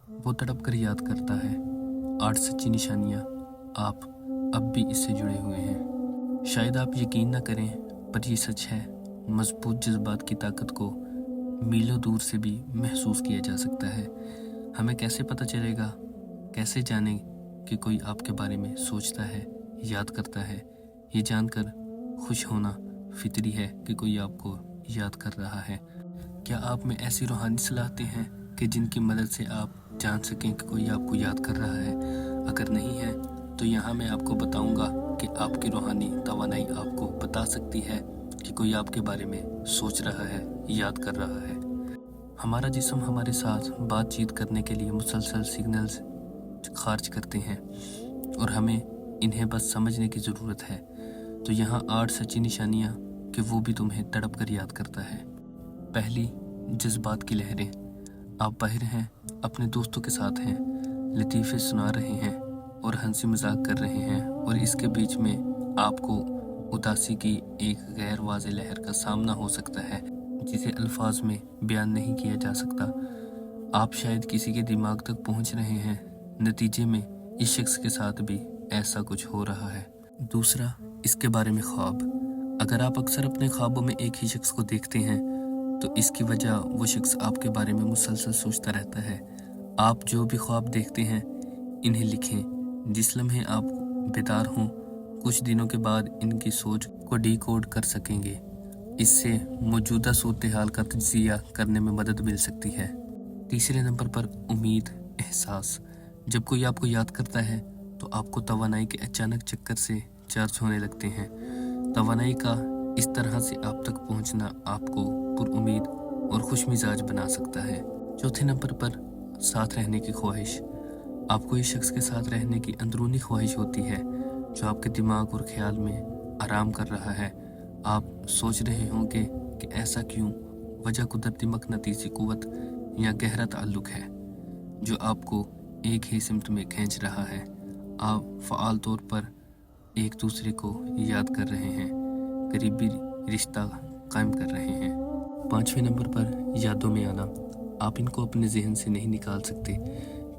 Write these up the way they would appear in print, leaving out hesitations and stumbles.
वो तड़प कर याद करता है। 8 सच्ची निशानियाँ आप अब भी इससे जुड़े हुए हैं। शायद आप यकीन न करें, पर ये सच है। मजबूत जज्बात की ताकत को मीलों दूर से भी महसूस किया जा सकता है। हमें कैसे पता चलेगा, कैसे जानें कि कोई आपके बारे में सोचता है, याद करता है? ये जानकर खुश होना फितरी है कि कोई आपको याद कर रहा है। क्या आप में ऐसी रूहानी सलाहतें हैं कि जिनकी मदद से आप जान सकें कि कोई आपको याद कर रहा है? अगर नहीं है तो यहाँ मैं आपको बताऊंगा कि आपकी रूहानी तवानाई आपको बता सकती है कि कोई आपके बारे में सोच रहा है, याद कर रहा है। हमारा जिस्म हमारे साथ बातचीत करने के लिए मुसलसल सिग्नल्स खारिज करते हैं और हमें इन्हें बस समझने की ज़रूरत है। तो यहाँ 8 सच्ची निशानियाँ कि वो भी तुम्हें तड़प कर याद करता है। पहली, जज्बात की लहरें। आप बाहर हैं, अपने दोस्तों के साथ हैं, लतीफ़े सुना रहे हैं और हंसी मजाक कर रहे हैं, और इसके बीच में आपको उदासी की एक गैर वाज़ेह लहर का सामना हो सकता है जिसे अल्फाज में बयान नहीं किया जा सकता। आप शायद किसी के दिमाग तक पहुंच रहे हैं। नतीजे में इस शख्स के साथ भी ऐसा कुछ हो रहा है। दूसरा, इसके बारे में ख्वाब। अगर आप अक्सर अपने ख्वाबों में एक ही शख्स को देखते हैं तो इसकी वजह वो शख्स आपके बारे में मुसलसल सोचता रहता है। आप जो भी ख्वाब देखते हैं इन्हें लिखें। जिस लम्हे आप बेदार हों, कुछ दिनों के बाद इनकी सोच को डिकोड कर सकेंगे। इससे मौजूदा सूरत हाल का तज्जिया करने में मदद मिल सकती है। तीसरे नंबर पर उम्मीद, एहसास। जब कोई आपको याद करता है तो आपको तवानाई के अचानक चक्कर से चार्ज होने लगते हैं। तवानाई का इस तरह से आप तक पहुंचना आपको पुरउम्मीद और खुश मिजाज बना सकता है। चौथे नंबर पर साथ रहने की ख्वाहिश। आपको इस शख्स के साथ रहने की अंदरूनी ख्वाहिश होती है जो आपके दिमाग और ख्याल में आराम कर रहा है। आप सोच रहे होंगे कि ऐसा क्यों? वजह कुदरती मकनातीसी कुव्वत या गहरा ताल्लुक है जो आपको एक ही सिमत में खींच रहा है। आप फ़आल तौर पर एक दूसरे को याद कर रहे हैं, करीबी रिश्ता कायम कर रहे हैं। पाँचवें नंबर पर यादों में आना। आप इनको अपने जहन से नहीं निकाल सकते,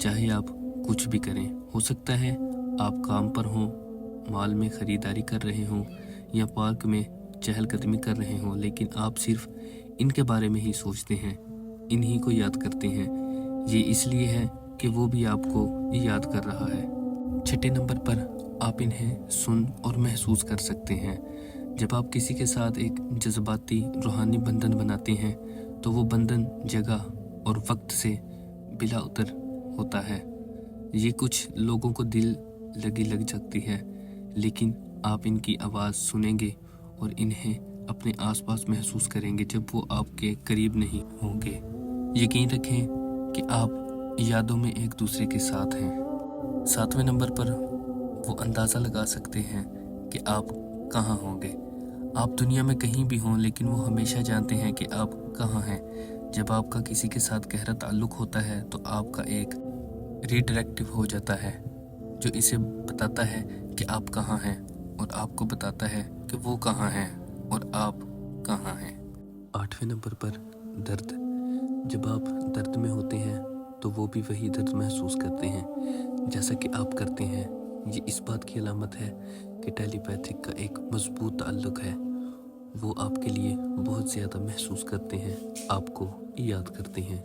चाहे आप कुछ भी करें। हो सकता है आप काम पर हों, मॉल में ख़रीदारी कर रहे हों या पार्क में चहलकदमी कर रहे हों, लेकिन आप सिर्फ इनके बारे में ही सोचते हैं, इन्हीं को याद करते हैं। ये इसलिए है कि वो भी आपको याद कर रहा है। छठे नंबर पर आप इन्हें सुन और महसूस कर सकते हैं। जब आप किसी के साथ एक जज्बाती रूहानी बंधन बनाते हैं तो वो बंधन जगह और वक्त से बिला उतर होता है। ये कुछ लोगों को दिल लग सकती है, लेकिन आप इनकी आवाज़ सुनेंगे और इन्हें अपने आसपास महसूस करेंगे जब वो आपके करीब नहीं होंगे। यकीन रखें कि आप यादों में एक दूसरे के साथ हैं। सातवें नंबर पर वो अंदाज़ा लगा सकते हैं कि आप कहाँ होंगे। आप दुनिया में कहीं भी हों, लेकिन वो हमेशा जानते हैं कि आप कहाँ हैं। जब आपका किसी के साथ गहरा ताल्लुक़ होता है तो आपका एक रीडायरेक्टिव हो जाता है जो इसे बताता है कि आप कहाँ हैं और आपको बताता है कि वो कहाँ हैं और आप कहाँ हैं। आठवें नंबर पर दर्द। जब आप दर्द में होते हैं तो वो भी वही दर्द महसूस करते हैं जैसा कि आप करते हैं। ये इस बात की अलामत है कि टेलीपैथिक का एक मजबूत ताल्लुक़ है। वो आपके लिए बहुत ज़्यादा महसूस करते हैं, आपको याद करते हैं।